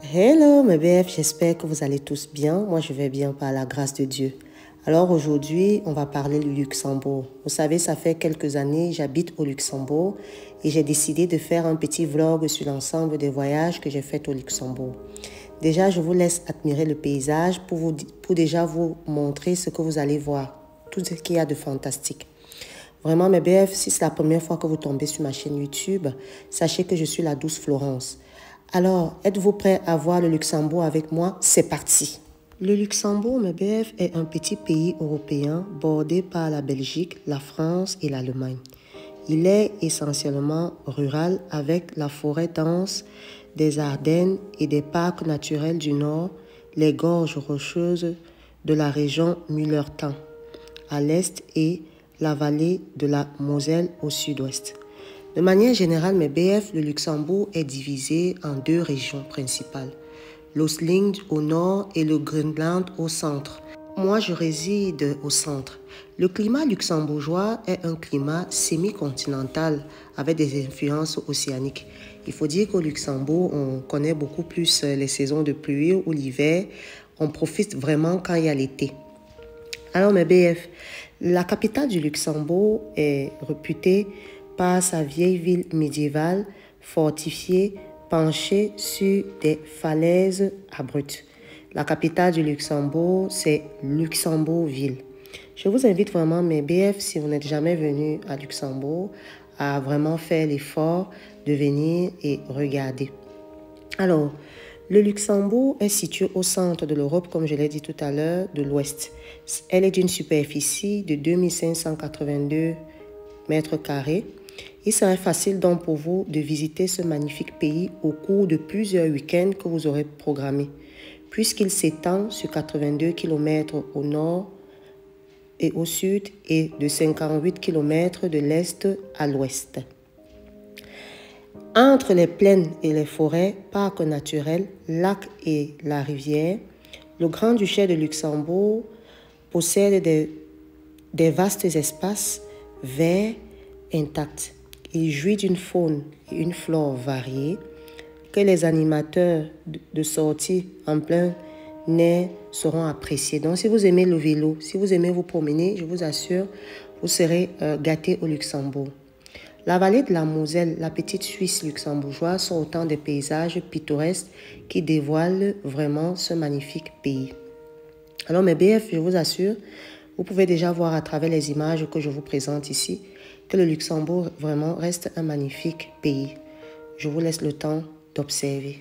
Hello mes BF, j'espère que vous allez tous bien. Moi je vais bien par la grâce de Dieu. Alors aujourd'hui, on va parler du Luxembourg. Vous savez, ça fait quelques années, j'habite au Luxembourg et j'ai décidé de faire un petit vlog sur l'ensemble des voyages que j'ai faits au Luxembourg. Déjà, je vous laisse admirer le paysage pour déjà vous montrer ce que vous allez voir, tout ce qu'il y a de fantastique. Vraiment, mes BF, si c'est la première fois que vous tombez sur ma chaîne YouTube, sachez que je suis la douce Florence. Alors, êtes-vous prêts à voir le Luxembourg avec moi? C'est parti! Le Luxembourg, mes BF, est un petit pays européen bordé par la Belgique, la France et l'Allemagne. Il est essentiellement rural avec la forêt dense des Ardennes et des parcs naturels du Nord, les gorges rocheuses de la région Mullertan à l'est et la vallée de la Moselle au sud-ouest. De manière générale, mes BF, le Luxembourg est divisé en deux régions principales, l'Osling au nord et le Groenland au centre. Moi, je réside au centre. Le climat luxembourgeois est un climat semi-continental avec des influences océaniques. Il faut dire qu'au Luxembourg, on connaît beaucoup plus les saisons de pluie ou l'hiver. On profite vraiment quand il y a l'été. Alors mes BF, la capitale du Luxembourg est réputée par sa vieille ville médiévale fortifiée penchée sur des falaises abruptes. La capitale du Luxembourg, c'est Luxembourg-Ville. Je vous invite vraiment, mes BF, si vous n'êtes jamais venu à Luxembourg, à vraiment faire l'effort de venir et regarder. Alors, le Luxembourg est situé au centre de l'Europe, comme je l'ai dit tout à l'heure, de l'Ouest. Elle est d'une superficie de 2582 mètres carrés. Il serait facile donc pour vous de visiter ce magnifique pays au cours de plusieurs week-ends que vous aurez programmés, puisqu'il s'étend sur 82 km au nord et au sud et de 58 km de l'est à l'ouest. Entre les plaines et les forêts, parcs naturels, lacs et la rivière, le Grand-Duché de Luxembourg possède des vastes espaces verts intacts. Il jouit d'une faune et une flore variées que les animateurs de sortie en plein air sauront apprécier. Donc, si vous aimez le vélo, si vous aimez vous promener, je vous assure, vous serez gâtés au Luxembourg. La vallée de la Moselle, la petite Suisse luxembourgeoise sont autant de paysages pittoresques qui dévoilent vraiment ce magnifique pays. Alors mes BF, je vous assure, vous pouvez déjà voir à travers les images que je vous présente ici que le Luxembourg vraiment reste un magnifique pays. Je vous laisse le temps d'observer.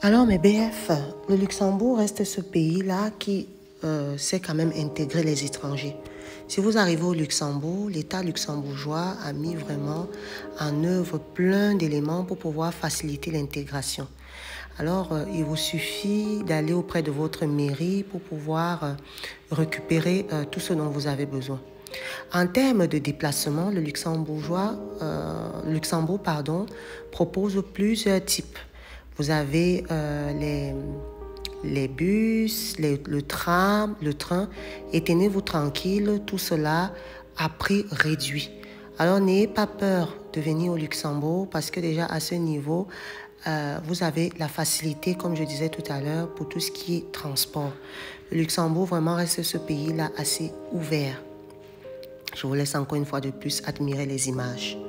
Alors mes BF, le Luxembourg reste ce pays-là qui sait quand même intégrer les étrangers. Si vous arrivez au Luxembourg, l'État luxembourgeois a mis vraiment en œuvre plein d'éléments pour pouvoir faciliter l'intégration. Alors, il vous suffit d'aller auprès de votre mairie pour pouvoir récupérer tout ce dont vous avez besoin. En termes de déplacement, le Luxembourg propose plusieurs types. Vous avez les bus, le tram, le train, et tenez-vous tranquille, tout cela à prix réduit. Alors n'ayez pas peur de venir au Luxembourg parce que déjà à ce niveau, vous avez la facilité, comme je disais tout à l'heure, pour tout ce qui est transport. Le Luxembourg vraiment reste ce pays-là assez ouvert. Je vous laisse encore une fois de plus admirer les images.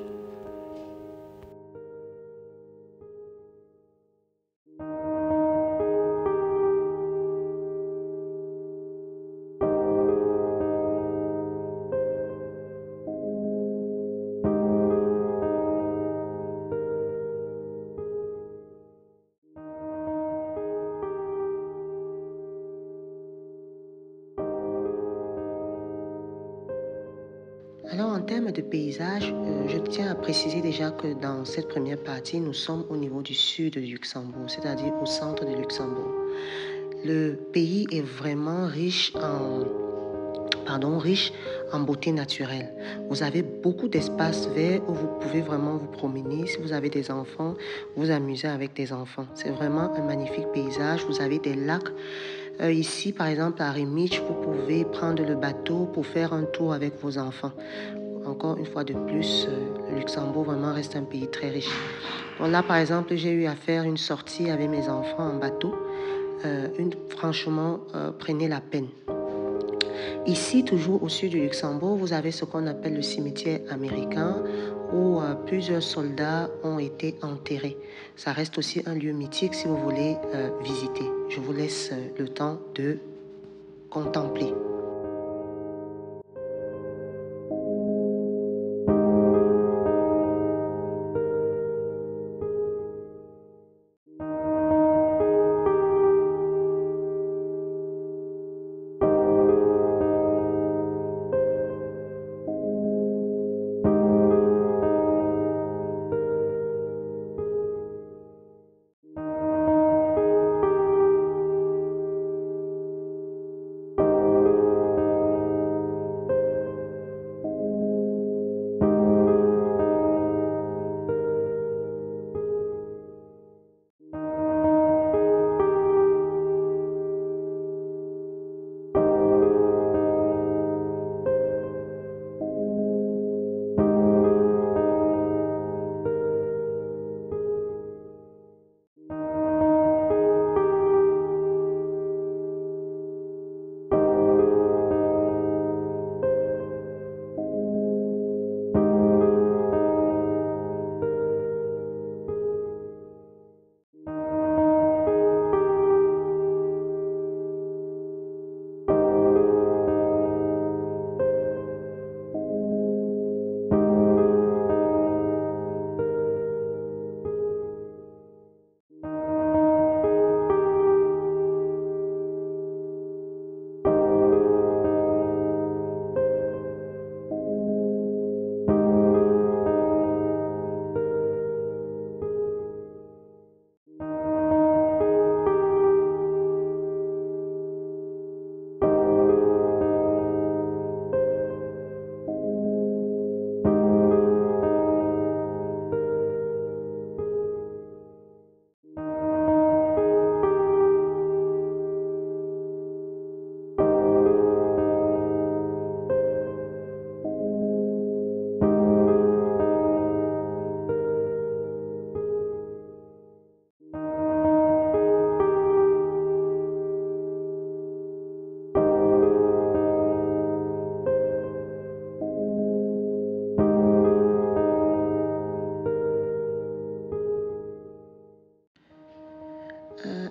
Alors, en termes de paysage, je tiens à préciser déjà que dans cette première partie, nous sommes au niveau du sud du Luxembourg, c'est-à-dire au centre du Luxembourg. Le pays est vraiment riche en beauté naturelle. Vous avez beaucoup d'espaces verts où vous pouvez vraiment vous promener. Si vous avez des enfants, vous amuser avec des enfants. C'est vraiment un magnifique paysage. Vous avez des lacs. Ici, par exemple, à Remich, vous pouvez prendre le bateau pour faire un tour avec vos enfants. Encore une fois de plus, le Luxembourg vraiment reste un pays très riche. Donc là, par exemple, j'ai eu à faire une sortie avec mes enfants en bateau. Franchement, prenez la peine. Ici, toujours au sud du Luxembourg, vous avez ce qu'on appelle le cimetière américain où plusieurs soldats ont été enterrés. Ça reste aussi un lieu mythique si vous voulez visiter. Je vous laisse le temps de contempler.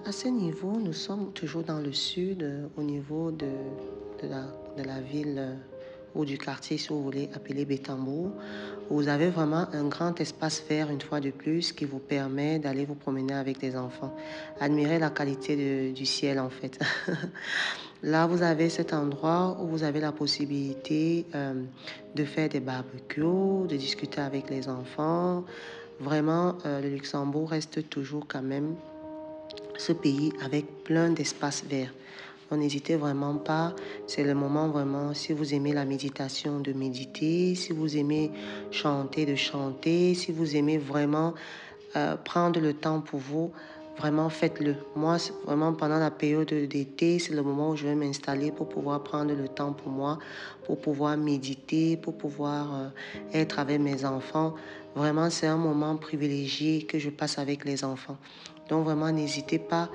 À ce niveau, nous sommes toujours dans le sud, au niveau de la ville ou du quartier, si vous voulez, appelé Bétambourg. Vous avez vraiment un grand espace vert, une fois de plus, qui vous permet d'aller vous promener avec des enfants. Admirez la qualité du ciel, en fait. Là, vous avez cet endroit où vous avez la possibilité de faire des barbecues, de discuter avec les enfants. Vraiment, le Luxembourg reste toujours quand même ce pays avec plein d'espaces verts. Donc n'hésitez vraiment pas, c'est le moment vraiment, si vous aimez la méditation, de méditer, si vous aimez chanter, de chanter, si vous aimez vraiment prendre le temps pour vous, vraiment faites-le. Moi, vraiment pendant la période d'été, c'est le moment où je vais m'installer pour pouvoir prendre le temps pour moi, pour pouvoir méditer, pour pouvoir être avec mes enfants. Vraiment, c'est un moment privilégié que je passe avec les enfants. Donc vraiment, n'hésitez pas.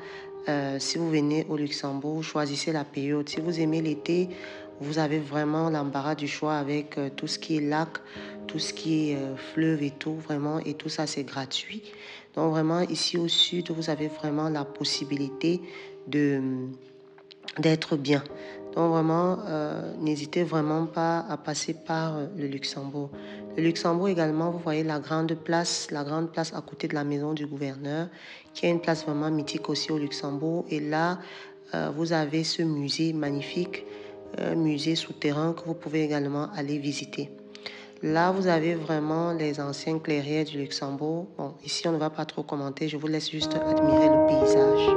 Si vous venez au Luxembourg, choisissez la période. Si vous aimez l'été, vous avez vraiment l'embarras du choix avec tout ce qui est lac, tout ce qui est fleuve et tout, vraiment. Et tout ça, c'est gratuit. Donc vraiment, ici au sud, vous avez vraiment la possibilité d'être bien. Donc vraiment, n'hésitez vraiment pas à passer par le Luxembourg. Le Luxembourg également, vous voyez la grande place à côté de la maison du gouverneur, qui est une place vraiment mythique aussi au Luxembourg. Et là, vous avez ce musée magnifique, musée souterrain que vous pouvez également aller visiter. Là, vous avez vraiment les anciennes clairières du Luxembourg. Bon, ici, on ne va pas trop commenter, je vous laisse juste admirer le paysage.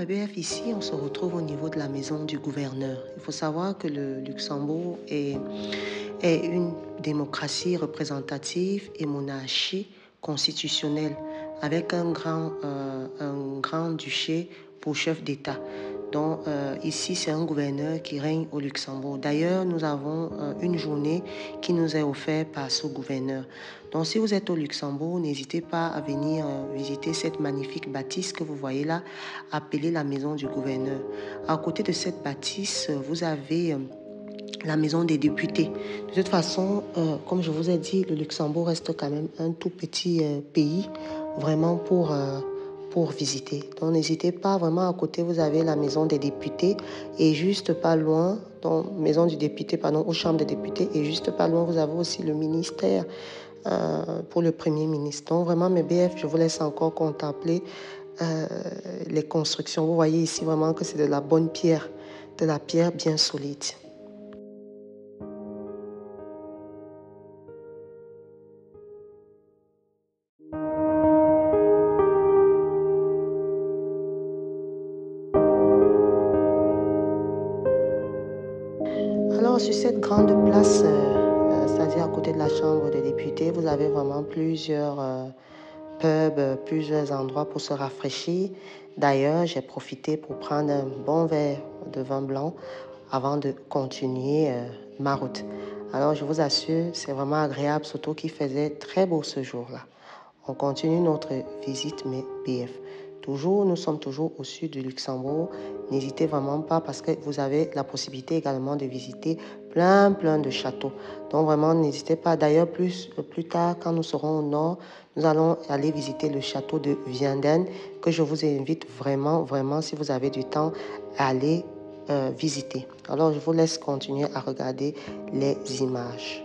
mes BF, ici, on se retrouve au niveau de la maison du gouverneur. Il faut savoir que le Luxembourg est une démocratie représentative et monarchie constitutionnelle avec un grand duché pour chef d'État. Donc ici, c'est un gouverneur qui règne au Luxembourg. D'ailleurs, nous avons une journée qui nous est offerte par ce gouverneur. Donc si vous êtes au Luxembourg, n'hésitez pas à venir visiter cette magnifique bâtisse que vous voyez là, appelée la maison du gouverneur. À côté de cette bâtisse, vous avez la maison des députés. De toute façon, comme je vous ai dit, le Luxembourg reste quand même un tout petit pays, vraiment pour visiter. Donc n'hésitez pas, vraiment à côté, vous avez la maison des députés et juste pas loin, donc maison du député, pardon, aux chambres des députés et juste pas loin, vous avez aussi le ministère pour le Premier ministre. Donc vraiment, mes BF, je vous laisse encore contempler les constructions. Vous voyez ici vraiment que c'est de la bonne pierre, de la pierre bien solide. Alors, sur cette grande place, c'est-à-dire à côté de la Chambre des députés, vous avez vraiment plusieurs pubs, plusieurs endroits pour se rafraîchir. D'ailleurs, j'ai profité pour prendre un bon verre de vin blanc avant de continuer ma route. Alors, je vous assure, c'est vraiment agréable, surtout qu'il faisait très beau ce jour-là. On continue notre visite, mais BF. Toujours, nous sommes toujours au sud du Luxembourg. N'hésitez vraiment pas parce que vous avez la possibilité également de visiter plein de châteaux. Donc vraiment, n'hésitez pas. D'ailleurs, plus tard, quand nous serons au nord, nous allons aller visiter le château de Vianden que je vous invite vraiment, si vous avez du temps, à aller visiter. Alors, je vous laisse continuer à regarder les images.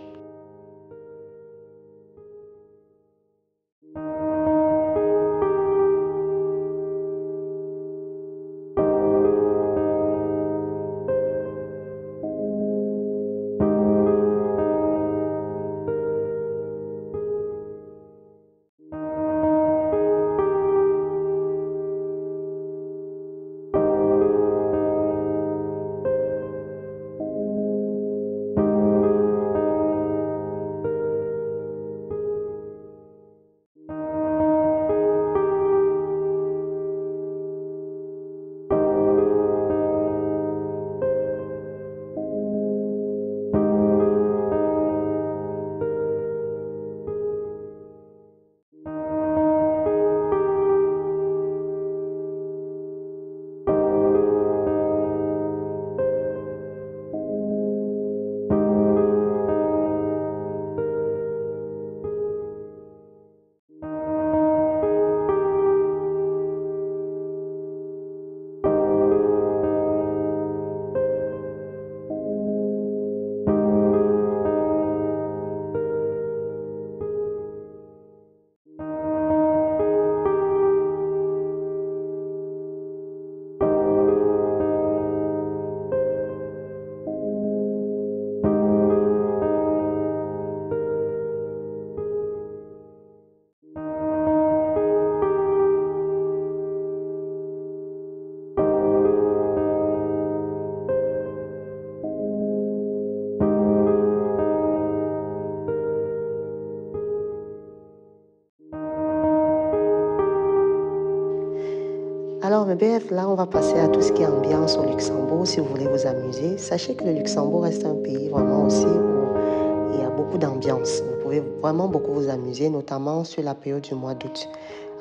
Alors, mes BF, là, on va passer à tout ce qui est ambiance au Luxembourg, si vous voulez vous amuser. Sachez que le Luxembourg reste un pays vraiment aussi où il y a beaucoup d'ambiance. Vous pouvez vraiment beaucoup vous amuser, notamment sur la période du mois d'août,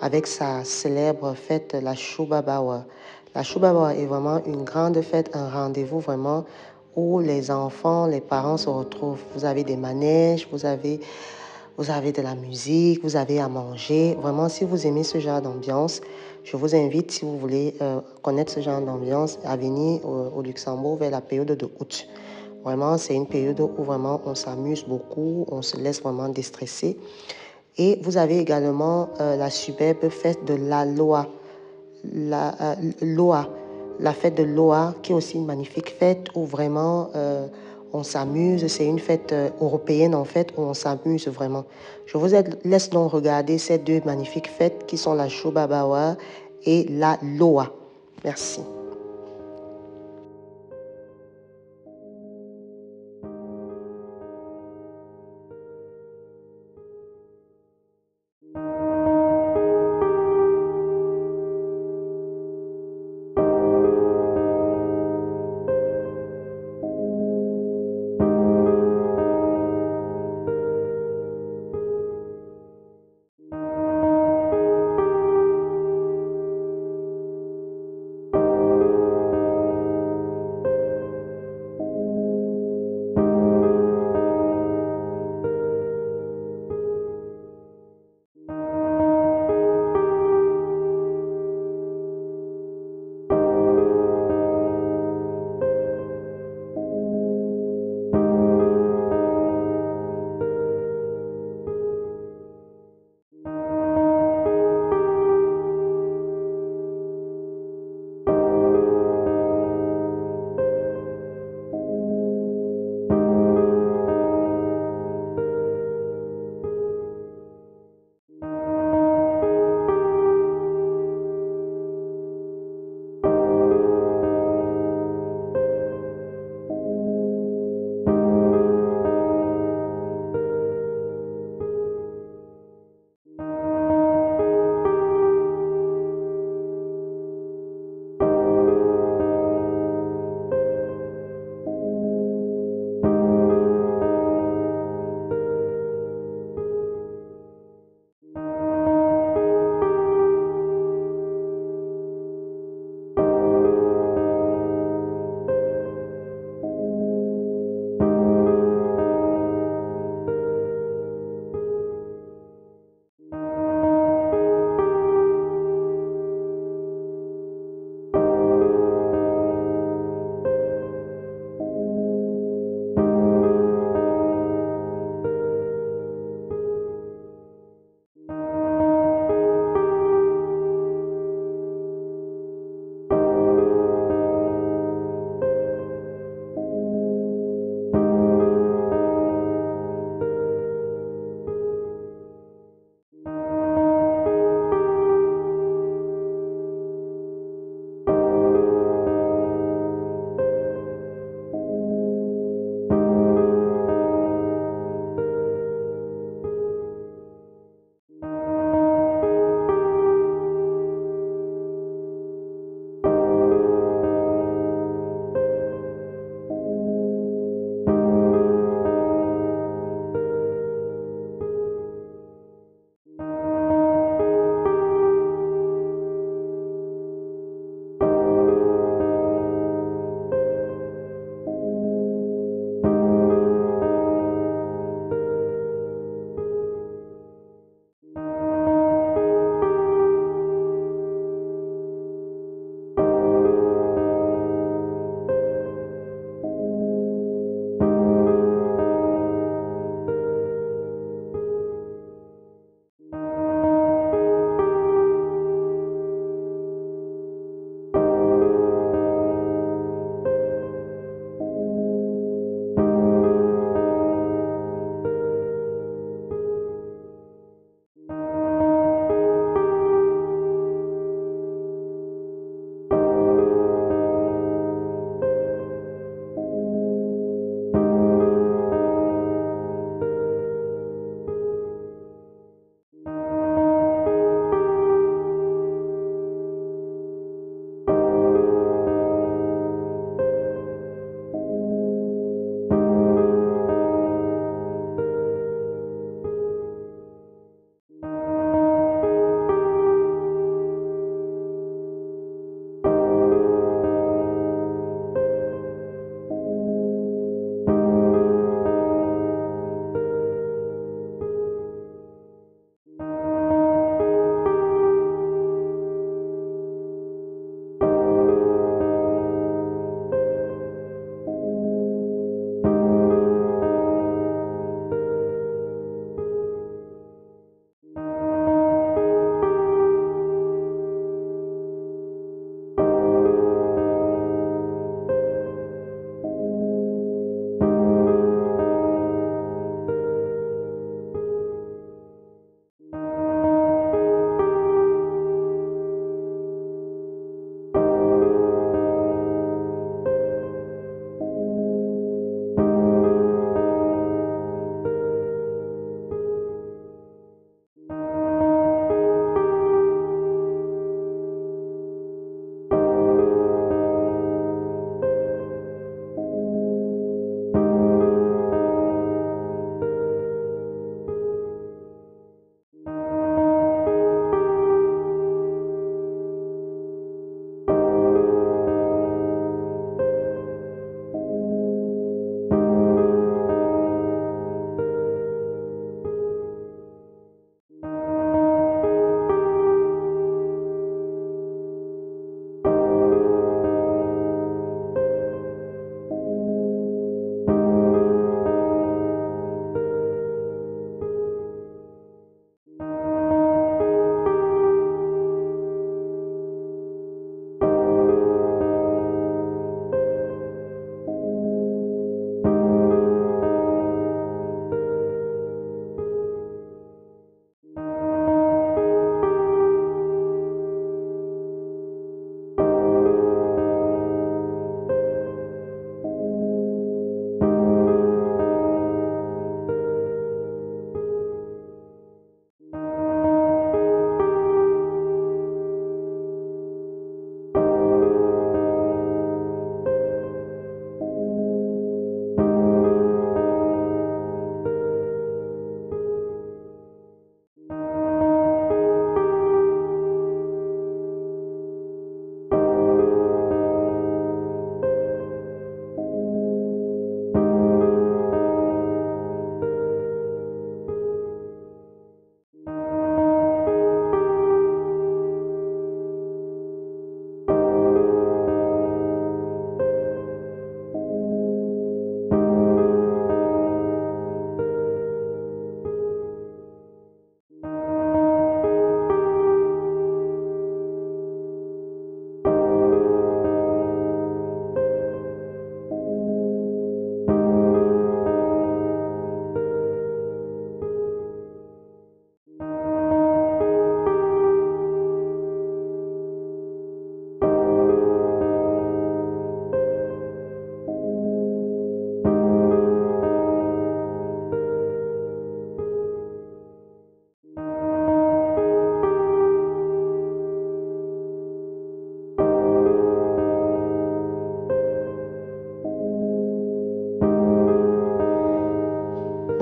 avec sa célèbre fête, la Schubabawa. La Schubabawa est vraiment une grande fête, un rendez-vous vraiment où les enfants, les parents se retrouvent. Vous avez des manèges, vous avez de la musique, vous avez à manger. Vraiment, si vous aimez ce genre d'ambiance, je vous invite, si vous voulez connaître ce genre d'ambiance, à venir au Luxembourg vers la période de août. Vraiment, c'est une période où vraiment on s'amuse beaucoup, on se laisse vraiment déstresser. Et vous avez également la superbe fête de la Loa, Loa, la fête de Loa, qui est aussi une magnifique fête où vraiment on s'amuse. C'est une fête européenne en fait où on s'amuse vraiment. Je vous laisse donc regarder ces deux magnifiques fêtes qui sont la Shubabawa et la Loa. Merci.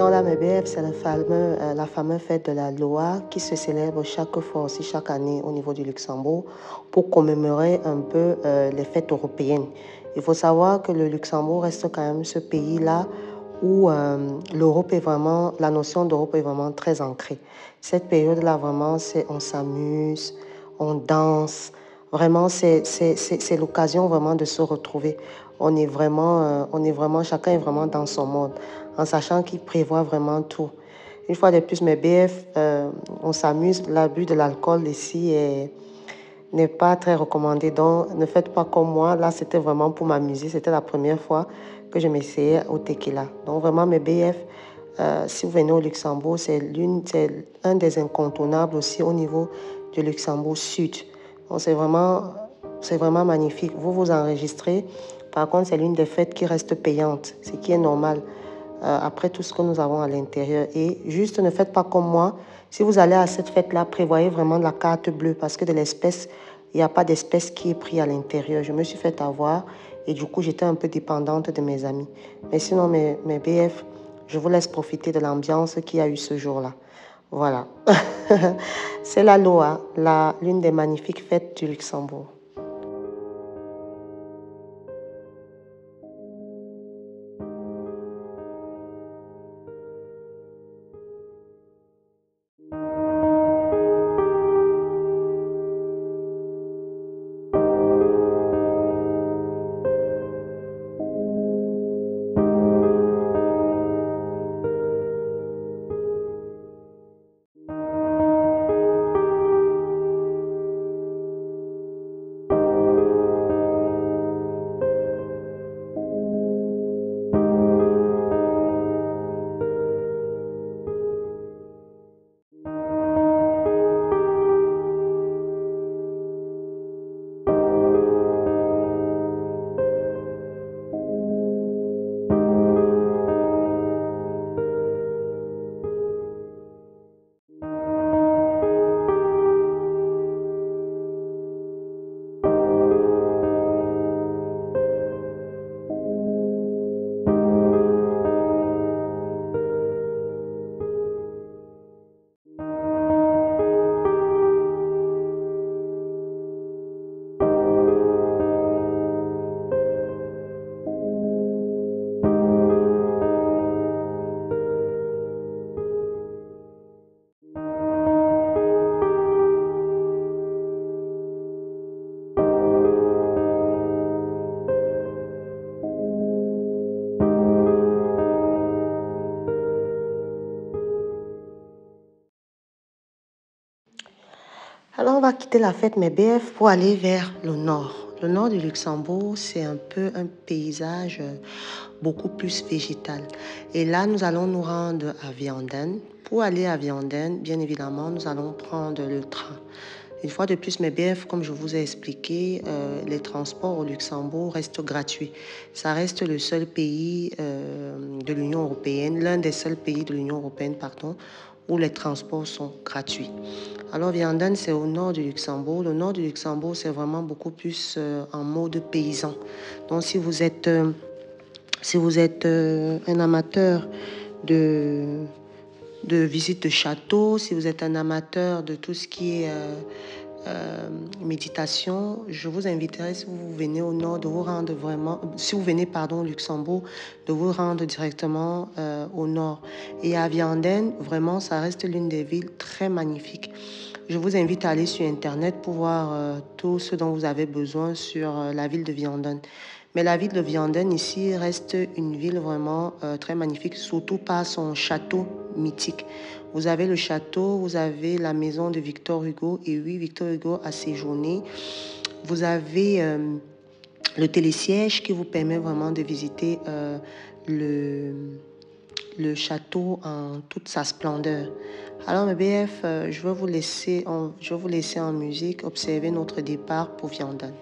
Sinon, la MBF, c'est la fameuse fête de la Loire qui se célèbre chaque fois aussi, chaque année au niveau du Luxembourg pour commémorer un peu les fêtes européennes. Il faut savoir que le Luxembourg reste quand même ce pays-là où l'Europe est vraiment, la notion d'Europe est vraiment très ancrée. Cette période-là, vraiment, c'est on s'amuse, on danse. Vraiment, c'est l'occasion vraiment de se retrouver. Chacun est vraiment dans son monde, en sachant qu'il prévoit vraiment tout. Une fois de plus, mes BF, on s'amuse. L'abus de l'alcool ici n'est pas très recommandé. Donc, ne faites pas comme moi. Là, c'était vraiment pour m'amuser. C'était la première fois que je m'essayais au tequila. Donc, vraiment, mes BF, si vous venez au Luxembourg, c'est un des incontournables aussi au niveau du Luxembourg Sud. Donc, c'est vraiment magnifique. Vous vous enregistrez. Par contre, c'est l'une des fêtes qui reste payante, ce qui est normal après tout ce que nous avons à l'intérieur. Et juste ne faites pas comme moi. Si vous allez à cette fête-là, prévoyez vraiment la carte bleue parce que de l'espèce, il n'y a pas d'espèce qui est pris à l'intérieur. Je me suis fait avoir et du coup, j'étais un peu dépendante de mes amis. Mais sinon, mes BF, je vous laisse profiter de l'ambiance qu'il y a eu ce jour-là. Voilà. C'est la Loa, l'une des magnifiques fêtes du Luxembourg. Alors, on va quitter la fête, mes BF, pour aller vers le nord. Le nord du Luxembourg, c'est un peu un paysage beaucoup plus végétal. Et là, nous allons nous rendre à Vianden. Pour aller à Vianden, bien évidemment, nous allons prendre le train. Une fois de plus, mes BF, comme je vous ai expliqué, les transports au Luxembourg restent gratuits. Ça reste le seul pays de l'Union européenne, l'un des seuls pays de l'Union européenne, pardon, où les transports sont gratuits. Alors, Vianden, c'est au nord du Luxembourg. Le nord du Luxembourg, c'est vraiment beaucoup plus en mode paysan. Donc, si vous êtes un amateur de, de visite de château, si vous êtes un amateur de tout ce qui est méditation, je vous inviterai, si vous venez au nord, de vous rendre vraiment, si vous venez, pardon, au Luxembourg, de vous rendre directement au nord. Et à Vianden, vraiment, ça reste l'une des villes très magnifiques. Je vous invite à aller sur Internet pour voir tout ce dont vous avez besoin sur la ville de Vianden. Mais la ville de Vianden ici reste une ville vraiment très magnifique, surtout par son château mythique. Vous avez le château, vous avez la maison de Victor Hugo, et oui, Victor Hugo a séjourné. Vous avez le télésiège qui vous permet vraiment de visiter le château en toute sa splendeur. Alors, mes BF, je vais vous laisser en musique observer notre départ pour Vianden.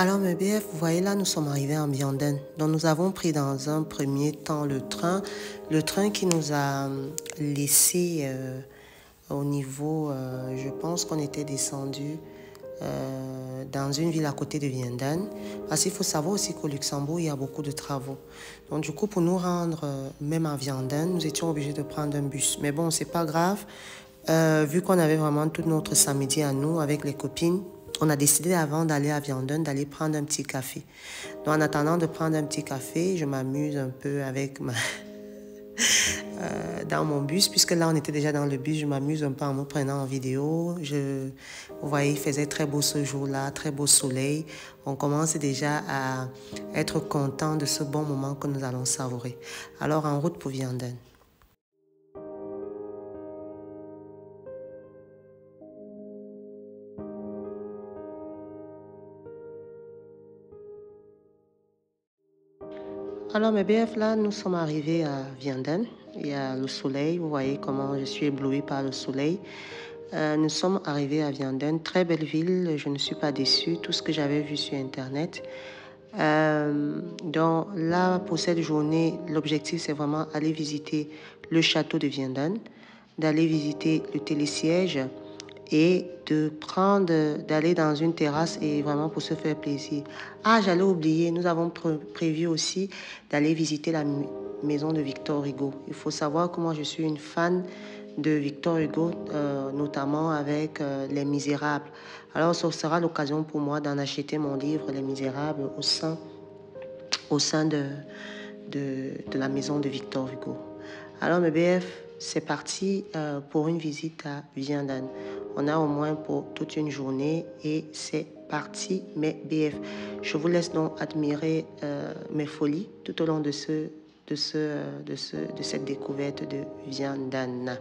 Alors, mes BF, vous voyez là, nous sommes arrivés en Vianden. Donc, nous avons pris dans un premier temps le train qui nous a laissé au niveau, je pense qu'on était descendu dans une ville à côté de Vianden. Parce qu'il faut savoir aussi qu'au Luxembourg, il y a beaucoup de travaux. Donc, du coup, pour nous rendre même à Vianden, nous étions obligés de prendre un bus. Mais bon, c'est pas grave. Vu qu'on avait vraiment tout notre samedi à nous avec les copines, on a décidé avant d'aller à Vianden, d'aller prendre un petit café. Donc, en attendant de prendre un petit café, je m'amuse un peu avec dans mon bus, puisque là, on était déjà dans le bus. Je m'amuse un peu en me prenant en vidéo. Vous voyez, il faisait très beau ce jour-là, très beau soleil. On commence déjà à être content de ce bon moment que nous allons savourer. Alors, en route pour Vianden. Alors, mes BF, là, nous sommes arrivés à Vianden. Il y a le soleil. Vous voyez comment je suis éblouie par le soleil. Nous sommes arrivés à Vianden. Très belle ville. Je ne suis pas déçue. Tout ce que j'avais vu sur Internet. Donc, là, pour cette journée, l'objectif, c'est vraiment aller visiter le château de Vianden, d'aller visiter le télésiège et d'aller dans une terrasse et vraiment pour se faire plaisir. Ah, j'allais oublier, nous avons prévu aussi d'aller visiter la maison de Victor Hugo. Il faut savoir que moi, je suis une fan de Victor Hugo, notamment avec Les Misérables. Alors, ce sera l'occasion pour moi d'en acheter mon livre Les Misérables au sein de la maison de Victor Hugo. Alors, mes BF, c'est parti pour une visite à Vianden. On a au moins pour toute une journée et c'est parti, mes BF. Je vous laisse donc admirer mes folies tout au long de cette découverte de Vianden.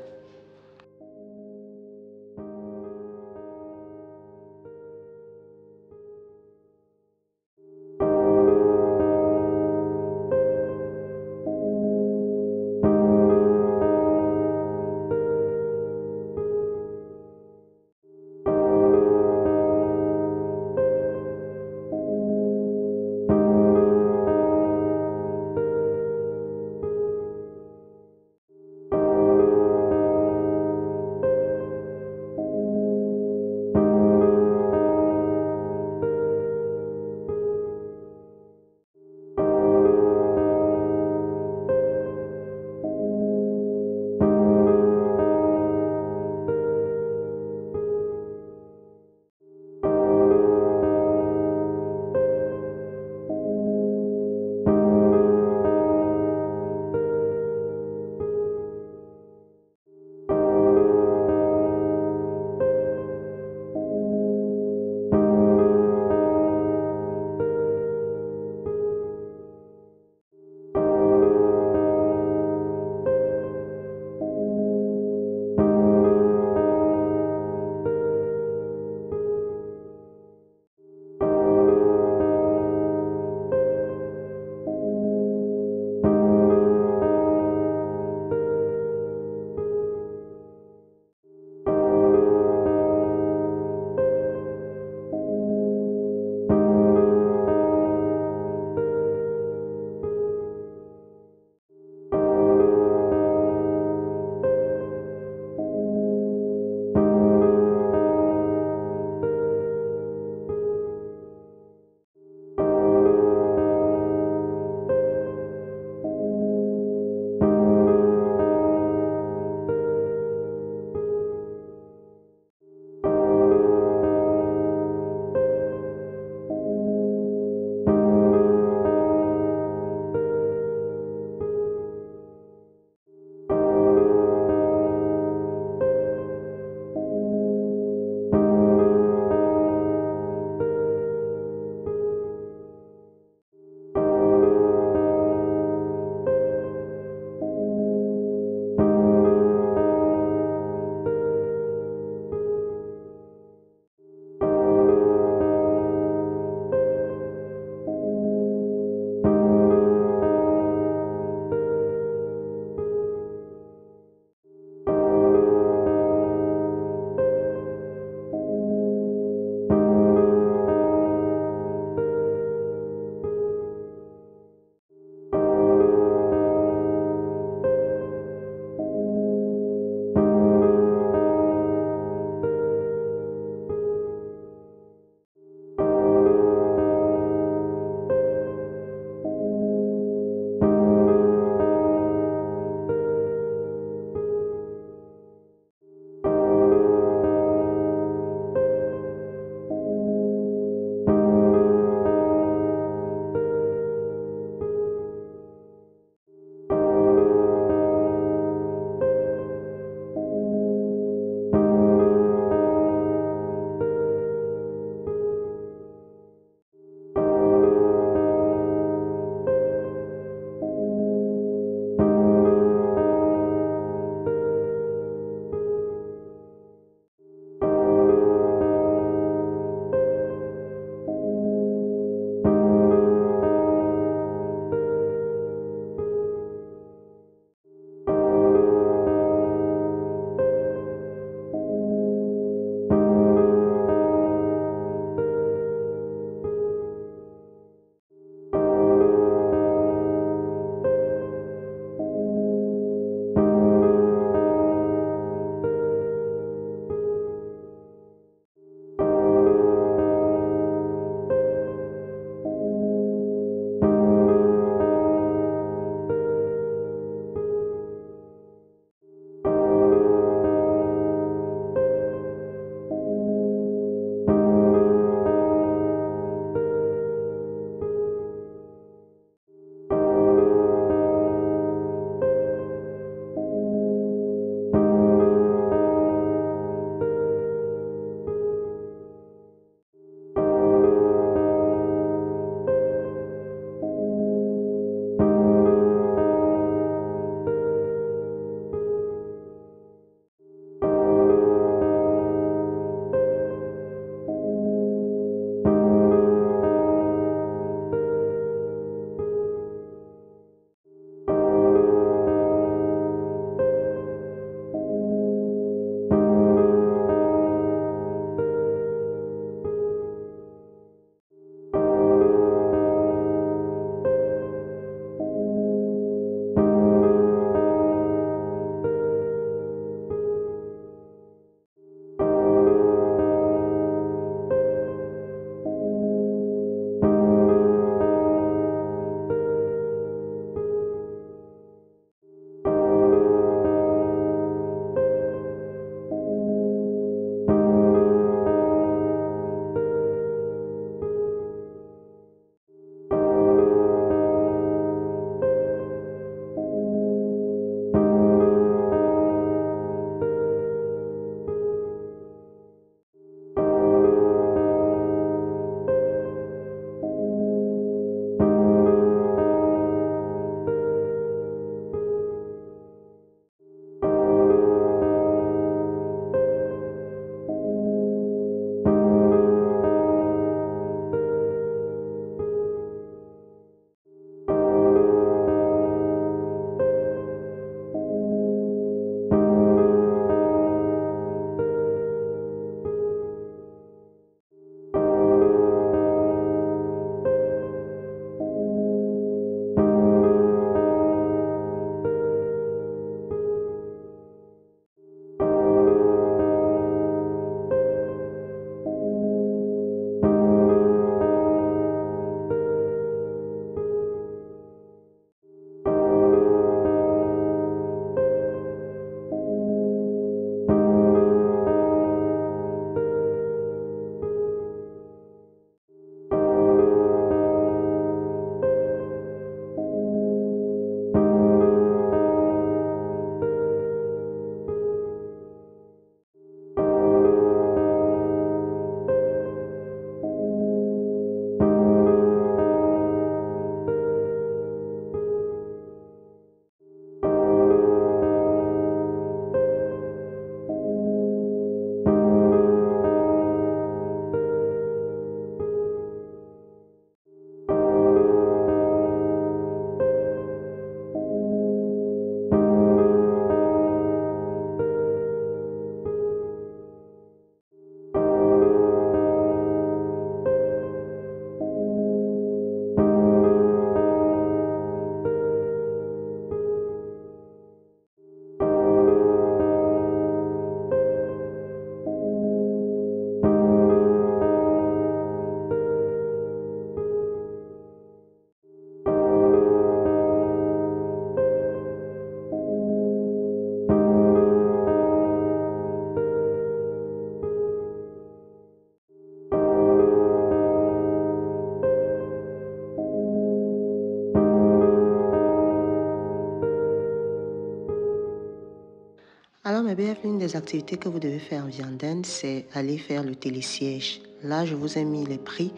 mes BF, l'une des activités que vous devez faire en Vianden, c'est aller faire le télésiège. Là, je vous ai mis les prix.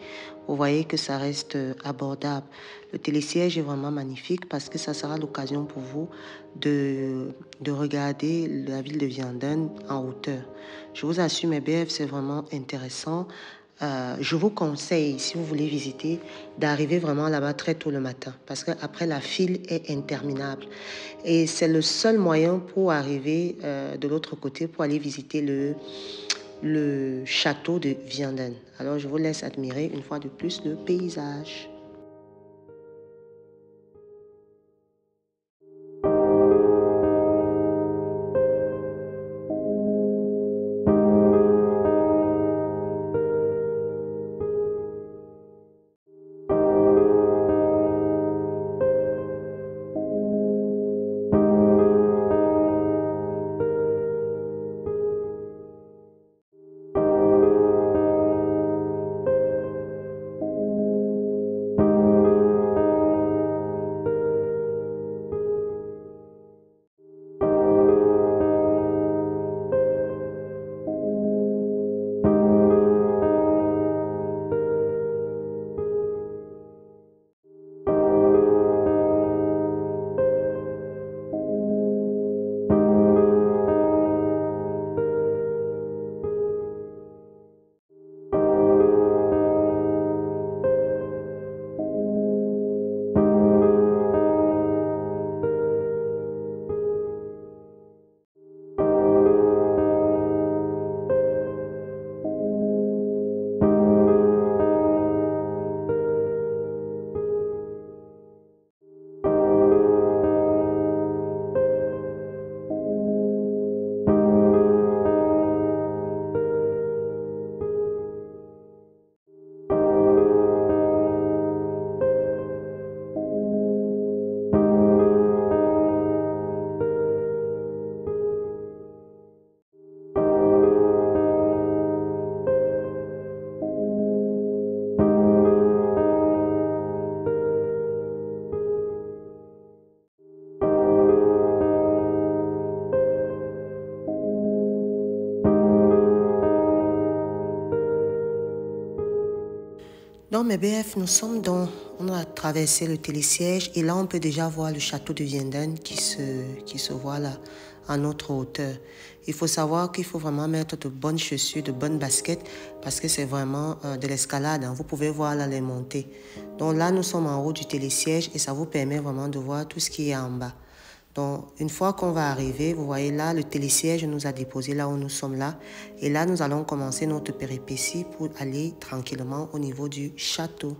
Vous voyez que ça reste abordable. Le télésiège est vraiment magnifique parce que ça sera l'occasion pour vous de regarder la ville de Vianden en hauteur. Je vous assure, mes BF, c'est vraiment intéressant. Je vous conseille, si vous voulez visiter, d'arriver vraiment là-bas très tôt le matin parce qu'après, la file est interminable. Et c'est le seul moyen pour arriver de l'autre côté, pour aller visiter le château de Vianden. Alors, je vous laisse admirer une fois de plus le paysage. Dans mes BF, on a traversé le télésiège et là, on peut déjà voir le château de Vianden qui se voit là, à notre hauteur. Il faut savoir qu'il faut vraiment mettre de bonnes chaussures, de bonnes baskets parce que c'est vraiment de l'escalade. Hein. Vous pouvez voir là les montées. Donc là, nous sommes en haut du télésiège et ça vous permet vraiment de voir tout ce qui est en bas. Donc, une fois qu'on va arriver, vous voyez là, le télésiège nous a déposé là où nous sommes là. Et là, nous allons commencer notre péripétie pour aller tranquillement au niveau du château.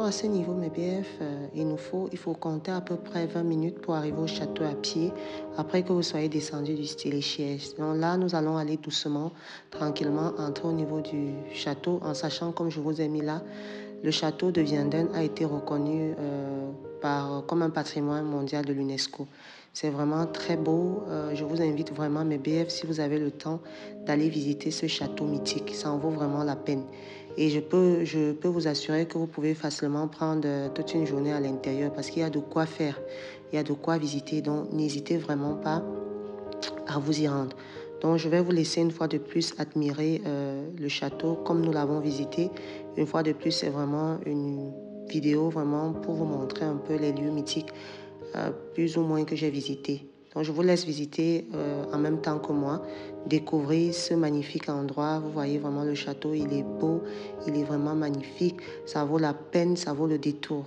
à ce niveau, mes BF, il faut compter à peu près 20 minutes pour arriver au château à pied, après que vous soyez descendu du télésiège. Donc là, nous allons aller doucement, tranquillement, entrer au niveau du château, en sachant, comme je vous ai mis là, le château de Vianden a été reconnu comme un patrimoine mondial de l'UNESCO. C'est vraiment très beau. Je vous invite vraiment, mes BF, si vous avez le temps, d'aller visiter ce château mythique. Ça en vaut vraiment la peine. Et je peux vous assurer que vous pouvez facilement prendre toute une journée à l'intérieur parce qu'il y a de quoi faire. Il y a de quoi visiter. Donc, n'hésitez vraiment pas à vous y rendre. Donc, je vais vous laisser une fois de plus admirer le château comme nous l'avons visité. Une fois de plus, c'est vraiment une vidéo vraiment pour vous montrer un peu les lieux mythiques plus ou moins que j'ai visités. Donc, je vous laisse visiter en même temps que moi, découvrir ce magnifique endroit. Vous voyez vraiment le château, il est beau, il est vraiment magnifique. Ça vaut la peine, ça vaut le détour.